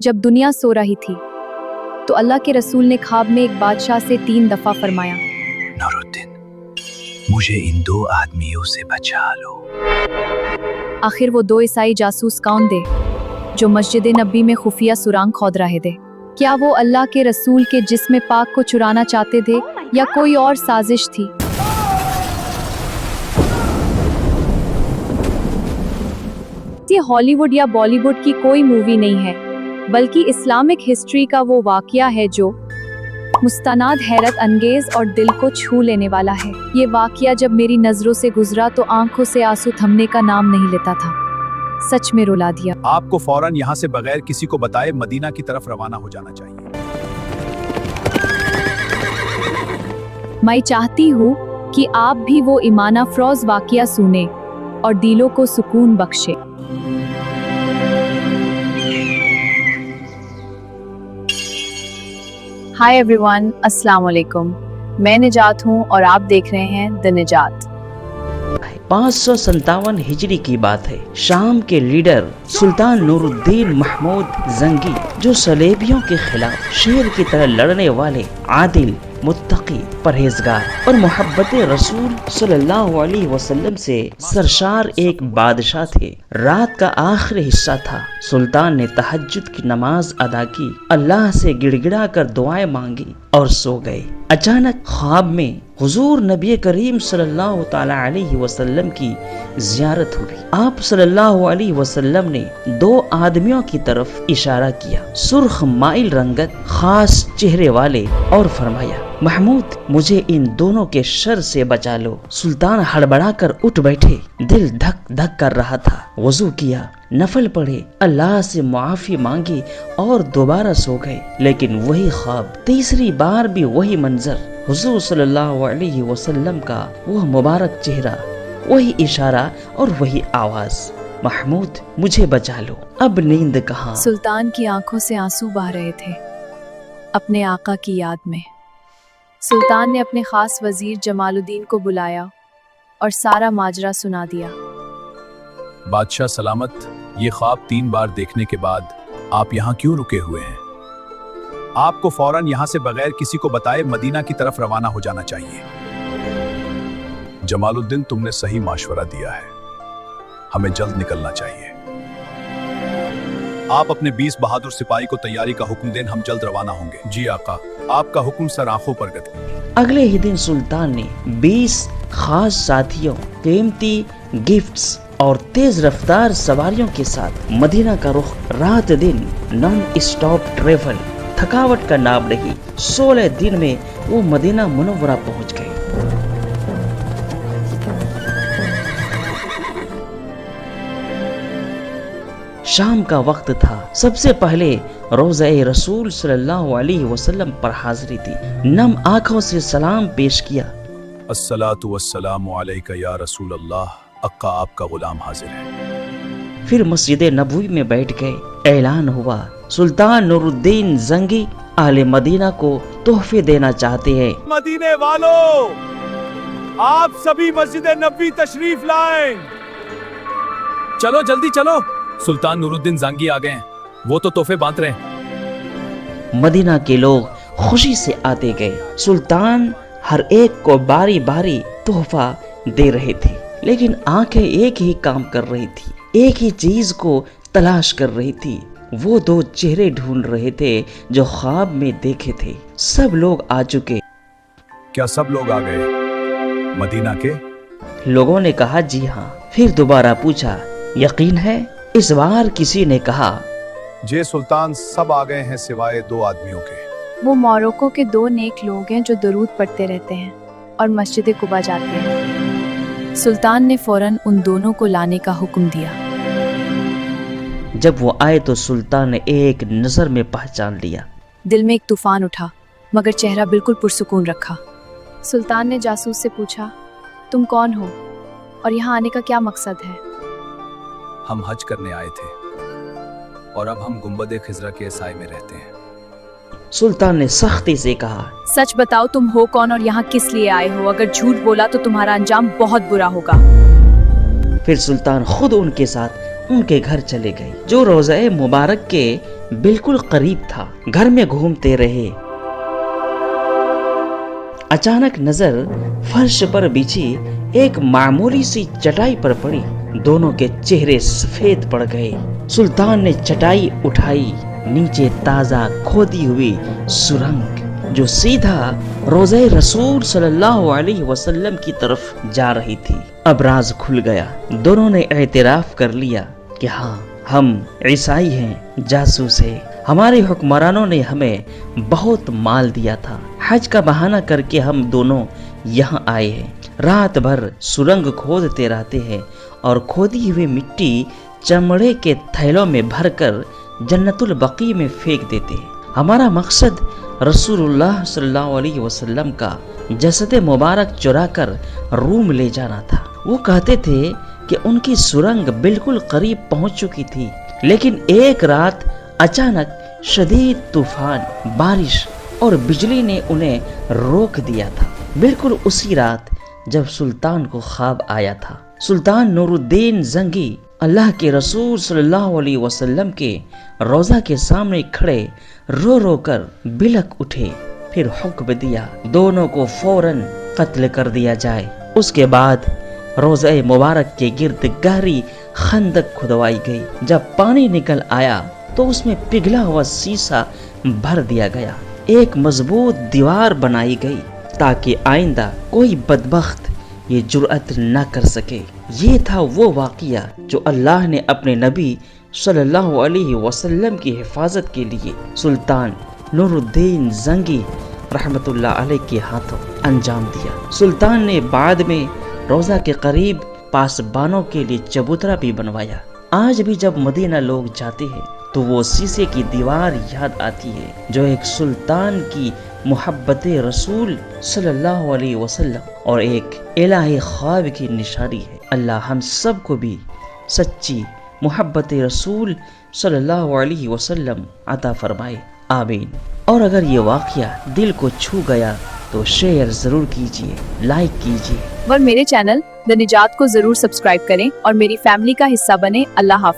जब दुनिया सो रही थी तो अल्लाह के रसूल ने ख्वाब में एक बादशाह से 3 दफा फरमाया, नूरुद्दीन, मुझे इन 2 आदमियों से बचा लो। आखिर वो 2 ईसाई जासूस कौन थे जो मस्जिद नबी में खुफिया सुरांग खोद रहे थे? क्या वो अल्लाह के रसूल के जिस्म पाक को चुराना चाहते थे या कोई और साजिश थी? ये हॉलीवुड या बॉलीवुड की कोई मूवी नहीं है, बल्कि इस्लामिक हिस्ट्री का वो वाकया है जो मुस्तनाद, हैरत अंगेज और दिल को छू लेने वाला है। ये वाकया जब मेरी नजरों से गुजरा तो आंखों से आंसू थमने का नाम नहीं लेता था। सच में रुला दिया। आपको फौरन यहाँ से बगैर किसी को बताए मदीना की तरफ रवाना हो जाना चाहिए। मैं चाहती हूँ कि आप भी वो ईमान अफरोज वाकया सुने और दिलों को सुकून बख्शे। हाय एवरीवन, अस्सलाम वालेकुम। मैं निजात हूँ और आप देख रहे हैं द निजात। 557 हिजरी की बात है। शाम के लीडर सुल्तान नूरुद्दीन महमूद जंगी, जो सलेबियों के खिलाफ शेर की तरह लड़ने वाले आदिल, मुत्तकी, परहेजगार और मोहब्बत रसूल सल्लल्लाहु अलैहि वसल्लम से सरशार एक बादशाह थे। रात का आखिरी हिस्सा था। सुल्तान ने तहज्जुद की नमाज अदा की, अल्लाह से गिड़गिड़ा कर दुआएं मांगी और सो गए। अचानक ख्वाब में हुजूर नबी करीम सल्लल्लाहु ताला अलैहि वसल्लम की जियारत हुई। आप सल्लल्लाहु अलैहि वसल्लम ने 2 आदमियों की तरफ इशारा किया, सुर्ख माइल रंगत, खास चेहरे वाले, और फरमाया, महमूद, मुझे इन दोनों के शर से बचा लो। सुल्तान हड़बड़ा कर उठ बैठे। दिल धक धक कर रहा था। वजू किया, नफल पढ़े, अल्लाह से मुआफी मांगी और दोबारा सो गए। लेकिन वही ख्वाब, तीसरी बार भी वही मंजर, हुजूर सल्लल्लाहु अलैहि वसल्लम का वह मुबारक चेहरा, वही इशारा और वही आवाज, महमूद, मुझे बचा लो। अब नींद कहाँ? सुल्तान की आंखों से आंसू बह रहे थे अपने आका की याद में। सुल्तान ने अपने खास वजीर जमालुद्दीन को बुलाया और सारा माजरा सुना दिया। बादशाह सलामत, ये ख्वाब 3 बार देखने के बाद आप यहाँ क्यों रुके हुए हैं? आपको फौरन यहाँ से बगैर किसी को बताए मदीना की तरफ रवाना हो जाना चाहिए। जमालुद्दीन, तुमने सही माशवरा दिया है, हमें जल्द निकलना चाहिए। आप अपने 20 बहादुर सिपाही को तैयारी का हुक्म दें, हम जल्द रवाना होंगे। जी आका, आपका हुक्म सर आंखों पर गति। अगले ही दिन सुल्तान ने 20 खास साथियों, कीमती गिफ्ट्स और तेज रफ्तार सवारियों के साथ मदीना का रुख, रात दिन नॉन स्टॉप ट्रेवल, थकावट का नाम नहीं। 16 दिन में वो मदीना मुनव्वरा पहुंच गए। शाम का वक्त था। सबसे पहले रोज़े रसूल सल्लल्लाहु अलैहि वसल्लम पर हाजिरी थी। नम आंखों से सलाम पेश किया। अस्सलातु वस्सलामु अलैका या रसूल अल्लाह, अक्का आपका गुलाम हाजिर है। फिर मस्जिद नबवी में बैठ गए। ऐलान हुआ, सुल्तान नूरुद्दीन जंगी अहले मदीना को तोहफे देना चाहते हैं। मदीने वालों, आप सभी मस्जिद नबवी तशरीफ लाएं। चलो जल्दी चलो, सुल्तान नूरुद्दीन जंगी आ गए हैं, वो तो तोहफे बांट रहे हैं। मदीना के लोग खुशी से आते गए। सुल्तान हर एक को बारी बारी तोहफा दे रहे थे, लेकिन आंखें एक ही काम कर रही थी, एक ही चीज को तलाश कर रही थी। वो 2 चेहरे ढूंढ रहे थे जो ख्वाब में देखे थे। सब लोग आ चुके। क्या सब लोग आ गए मदीना के? लोगों ने कहा, जी हाँ। फिर दोबारा पूछा, यकीन है? इस बार किसी ने कहा, जे सुल्तान, सब आ गए हैं सिवाय 2 आदमियों के। वो मोरक्को के 2 नेक लोग हैं जो दरूद पढ़ते रहते हैं और मस्जिद कुबा जाते हैं। सुल्तान ने फौरन उन दोनों को लाने का हुक्म दिया। जब वो आए तो सुल्तान ने एक नजर में पहचान लिया। दिल में एक तूफान उठा, मगर चेहरा बिल्कुल पुरसुकून रखा। सुल्तान ने जासूस से पूछा, तुम कौन हो और यहाँ आने का क्या मकसद है? हम हज करने आए थे और अब हम गुंबद खिजरा के साए में रहते हैं। सुल्तान ने सख्ती से कहा, सच बताओ, तुम हो कौन और यहाँ किस लिए आए हो? अगर झूठ बोला तो तुम्हारा अंजाम बहुत बुरा होगा। फिर सुल्तान खुद उनके साथ उनके घर चले गए, जो रोज़े मुबारक के बिल्कुल करीब था। घर में घूमते रहे। अचानक नजर फर्श पर बिछी एक मामूली सी चटाई पर पड़ी। दोनों के चेहरे सफेद पड़ गए। सुल्तान ने चटाई उठाई। नीचे ताजा खोदी हुई सुरंग जो सीधा रोज़े रसूल सल्लल्लाहु अलैहि वसल्लम की तरफ जा रही थी। अब राज खुल गया। दोनों ने एतराफ कर लिया कि हाँ, हम ईसाई हैं, जासूस हैं। हमारे हुक्मरानों ने हमें बहुत माल दिया था। हज का बहाना करके हम दोनों यहाँ आए हैं। रात भर सुरंग खोदते रहते हैं और खोदी हुई मिट्टी चमड़े के थैलों में भरकर जन्नतुल बकी में फेंक देते हैं। हमारा मकसद रसूलुल्लाह सल्लल्लाहु अलैहि वसल्लम का जसद मुबारक चुराकर रूम ले जाना था। वो कहते थे कि उनकी सुरंग बिल्कुल करीब पहुंच चुकी थी, लेकिन एक रात अचानक शदीद तूफान, बारिश और बिजली ने उन्हें रोक दिया था। बिल्कुल उसी रात जब सुल्तान को ख्वाब आया था। सुल्तान नूरुद्दीन जंगी अल्लाह के रसूल सल्लल्लाहु अलैहि वसल्लम के रोज़ा के सामने खड़े रो रो कर बिलक उठे। फिर हुक्म दिया दोनों को फौरन कत्ल कर दिया जाए। उसके बाद रोज़े मुबारक के गिर्द गहरी खंदक खुदवाई गई। जब पानी निकल आया तो उसमें पिघला हुआ शीशा भर दिया गया। एक मजबूत दीवार बनाई गई ताकि आइंदा कोई बदबख्त ये जुर्अत न कर सके। ये था वो वाक़िया जो अल्लाह ने अपने नबी सल्लल्लाहु अलैहि वसल्लम की हिफाजत के लिए सुल्तान नूरुद्दीन जंगी रहमतुल्लाह अलैह के हाथों अंजाम दिया। सुल्तान ने बाद में रोज़ा के करीब पासबानों के लिए चबूतरा भी बनवाया। आज भी जब मदीना लोग जाते हैं तो वो शीशे की दीवार याद आती है जो एक सुल्तान की मोहब्बत रसूल सल्लल्लाहु अलैहि वसल्लम और एक इलाही ख्वाब की निशानी है। अल्लाह हम सब को भी सच्ची मोहब्बत रसूल सल्लल्लाहु अलैहि वसल्लम अता फरमाए, आमीन। और अगर ये वाक़या दिल को छू गया तो शेयर जरूर कीजिए, लाइक कीजिए और मेरे चैनल द निजात को जरूर सब्सक्राइब करें और मेरी फैमिली का हिस्सा बने। अल्लाह हाफिज।